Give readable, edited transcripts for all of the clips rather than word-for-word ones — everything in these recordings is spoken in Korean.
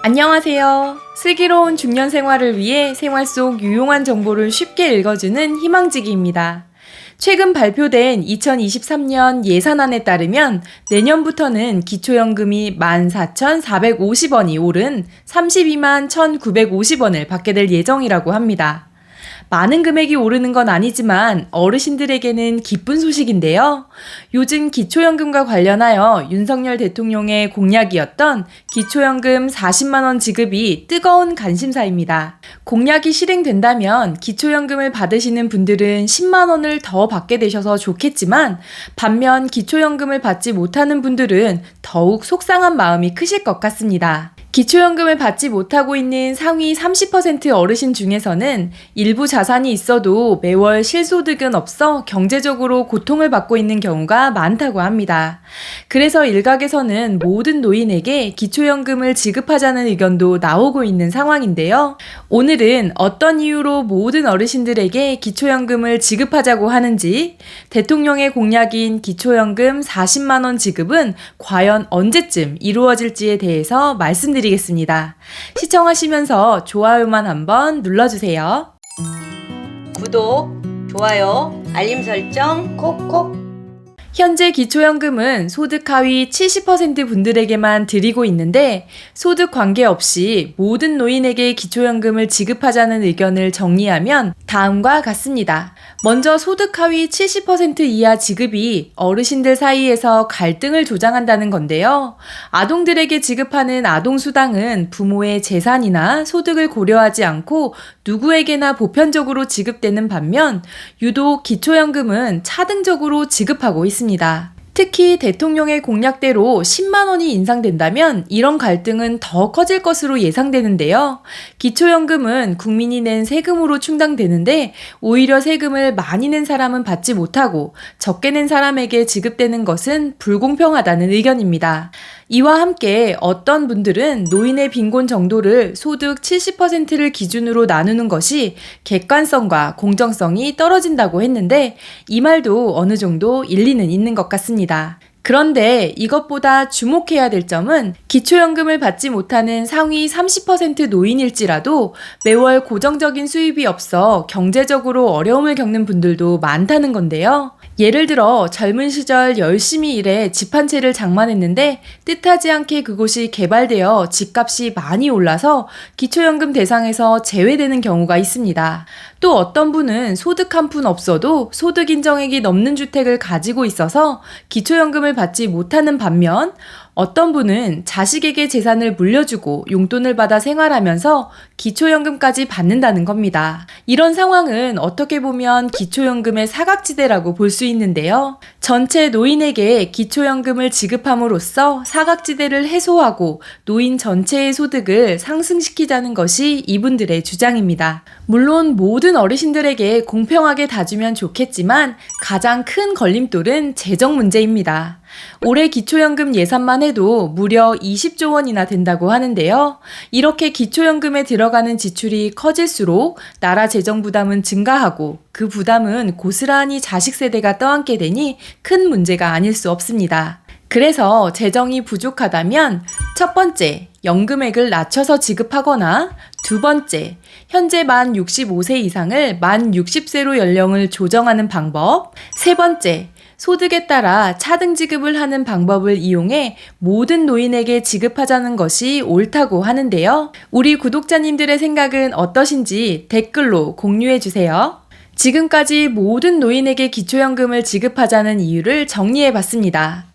안녕하세요. 슬기로운 중년 생활을 위해 생활 속 유용한 정보를 쉽게 읽어주는 희망지기입니다. 최근 발표된 2023년 예산안에 따르면 내년부터는 기초연금이 14,450원이 오른 32만 1,950원을 받게 될 예정이라고 합니다. 많은 금액이 오르는 건 아니지만 어르신들에게는 기쁜 소식인데요. 요즘 기초연금과 관련하여 윤석열 대통령의 공약이었던 기초연금 40만 원 지급이 뜨거운 관심사입니다. 공약이 실행된다면 기초연금을 받으시는 분들은 10만 원을 더 받게 되셔서 좋겠지만 반면 기초연금을 받지 못하는 분들은 더욱 속상한 마음이 크실 것 같습니다. 기초연금을 받지 못하고 있는 상위 30% 어르신 중에서는 일부 자산이 있어도 매월 실소득은 없어 경제적으로 고통을 받고 있는 경우가 많다고 합니다. 그래서 일각에서는 모든 노인에게 기초연금을 지급하자는 의견도 나오고 있는 상황인데요. 오늘은 어떤 이유로 모든 어르신들에게 기초연금을 지급하자고 하는지, 대통령의 공약인 기초연금 40만 원 지급은 과연 언제쯤 이루어질지에 대해서 말씀드리겠습니다. 시청하시면서 좋아요만 한번 눌러주세요. 구독, 좋아요, 알림 설정 콕콕. 현재 기초연금은 소득 하위 70% 분들에게만 드리고 있는데 소득 관계없이 모든 노인에게 기초연금을 지급하자는 의견을 정리하면 다음과 같습니다. 먼저 소득 하위 70% 이하 지급이 어르신들 사이에서 갈등을 조장한다는 건데요. 아동들에게 지급하는 아동수당은 부모의 재산이나 소득을 고려하지 않고 누구에게나 보편적으로 지급되는 반면 유독 기초연금은 차등적으로 지급하고 있습니다. 특히 대통령의 공약대로 10만 원이 인상된다면 이런 갈등은 더 커질 것으로 예상되는데요. 기초연금은 국민이 낸 세금으로 충당되는데 오히려 세금을 많이 낸 사람은 받지 못하고 적게 낸 사람에게 지급되는 것은 불공평하다는 의견입니다. 이와 함께 어떤 분들은 노인의 빈곤 정도를 소득 70%를 기준으로 나누는 것이 객관성과 공정성이 떨어진다고 했는데 이 말도 어느 정도 일리는 있는 것 같습니다. 그런데 이것보다 주목해야 될 점은 기초연금을 받지 못하는 상위 30% 노인일지라도 매월 고정적인 수입이 없어 경제적으로 어려움을 겪는 분들도 많다는 건데요. 예를 들어 젊은 시절 열심히 일해 집 한 채를 장만했는데 뜻하지 않게 그곳이 개발되어 집값이 많이 올라서 기초연금 대상에서 제외되는 경우가 있습니다. 또 어떤 분은 소득 한 푼 없어도 소득 인정액이 넘는 주택을 가지고 있어서 기초연금을 받지 못하는 반면 어떤 분은 자식에게 재산을 물려주고 용돈을 받아 생활하면서 기초연금까지 받는다는 겁니다. 이런 상황은 어떻게 보면 기초연금의 사각지대라고 볼 수 있는데요. 전체 노인에게 기초연금을 지급함으로써 사각지대를 해소하고 노인 전체의 소득을 상승시키자는 것이 이분들의 주장입니다. 물론 모든 어르신들에게 공평하게 다 주면 좋겠지만 가장 큰 걸림돌은 재정 문제입니다. 올해 기초연금 예산만 해도 무려 20조 원이나 된다고 하는데요. 이렇게 기초연금에 들어가는 지출이 커질수록 나라 재정 부담은 증가하고 그 부담은 고스란히 자식 세대가 떠안게 되니 큰 문제가 아닐 수 없습니다. 그래서 재정이 부족하다면 첫 번째, 연금액을 낮춰서 지급하거나 두 번째, 현재 만 65세 이상을 만 60세로 연령을 조정하는 방법, 세 번째, 소득에 따라 차등 지급을 하는 방법을 이용해 모든 노인에게 지급하자는 것이 옳다고 하는데요. 우리 구독자님들의 생각은 어떠신지 댓글로 공유해주세요. 지금까지 모든 노인에게 기초연금을 지급하자는 이유를 정리해봤습니다.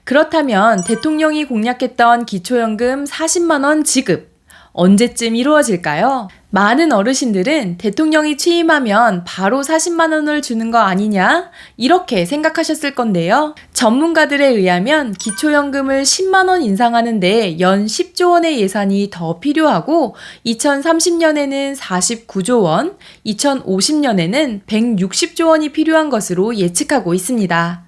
그렇다면 대통령이 공약했던 기초연금 40만 원 지급, 언제쯤 이루어질까요? 많은 어르신들은 대통령이 취임하면 바로 40만 원을 주는 거 아니냐? 이렇게 생각하셨을 건데요. 전문가들에 의하면 기초연금을 10만 원 인상하는데 연 10조 원의 예산이 더 필요하고 2030년에는 49조 원, 2050년에는 160조 원이 필요한 것으로 예측하고 있습니다.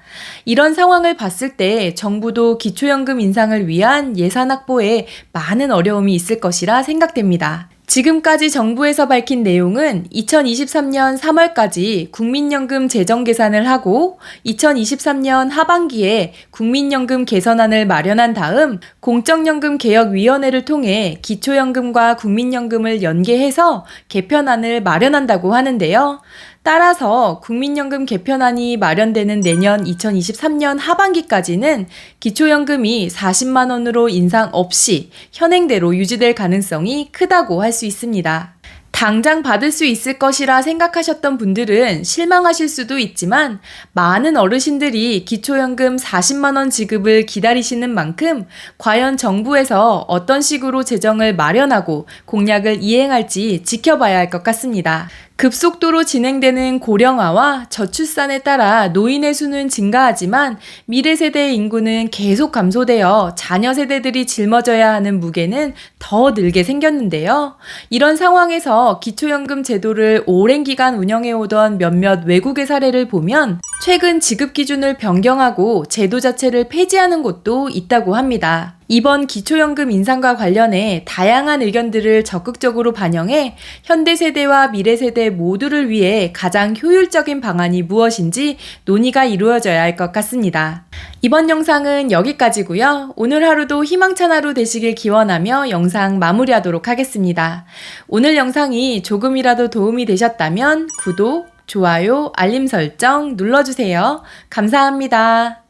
이런 상황을 봤을 때 정부도 기초연금 인상을 위한 예산 확보에 많은 어려움이 있을 것이라 생각됩니다. 지금까지 정부에서 밝힌 내용은 2023년 3월까지 국민연금 재정 계산을 하고 2023년 하반기에 국민연금 개선안을 마련한 다음 공적연금 개혁위원회를 통해 기초연금과 국민연금을 연계해서 개편안을 마련한다고 하는데요. 따라서 국민연금 개편안이 마련되는 내년 2023년 하반기까지는 기초연금이 40만 원으로 인상 없이 현행대로 유지될 가능성이 크다고 할 수 있습니다. 당장 받을 수 있을 것이라 생각하셨던 분들은 실망하실 수도 있지만 많은 어르신들이 기초연금 40만 원 지급을 기다리시는 만큼 과연 정부에서 어떤 식으로 재정을 마련하고 공약을 이행할지 지켜봐야 할 것 같습니다. 급속도로 진행되는 고령화와 저출산에 따라 노인의 수는 증가하지만 미래 세대의 인구는 계속 감소되어 자녀 세대들이 짊어져야 하는 무게는 더 늘게 생겼는데요. 이런 상황에서 기초연금 제도를 오랜 기간 운영해오던 몇몇 외국의 사례를 보면 최근 지급 기준을 변경하고 제도 자체를 폐지하는 곳도 있다고 합니다. 이번 기초연금 인상과 관련해 다양한 의견들을 적극적으로 반영해 현대 세대와 미래 세대 모두를 위해 가장 효율적인 방안이 무엇인지 논의가 이루어져야 할 것 같습니다. 이번 영상은 여기까지고요. 오늘 하루도 희망찬 하루 되시길 기원하며 영상 마무리하도록 하겠습니다. 오늘 영상이 조금이라도 도움이 되셨다면 구독, 좋아요, 알림 설정 눌러주세요. 감사합니다.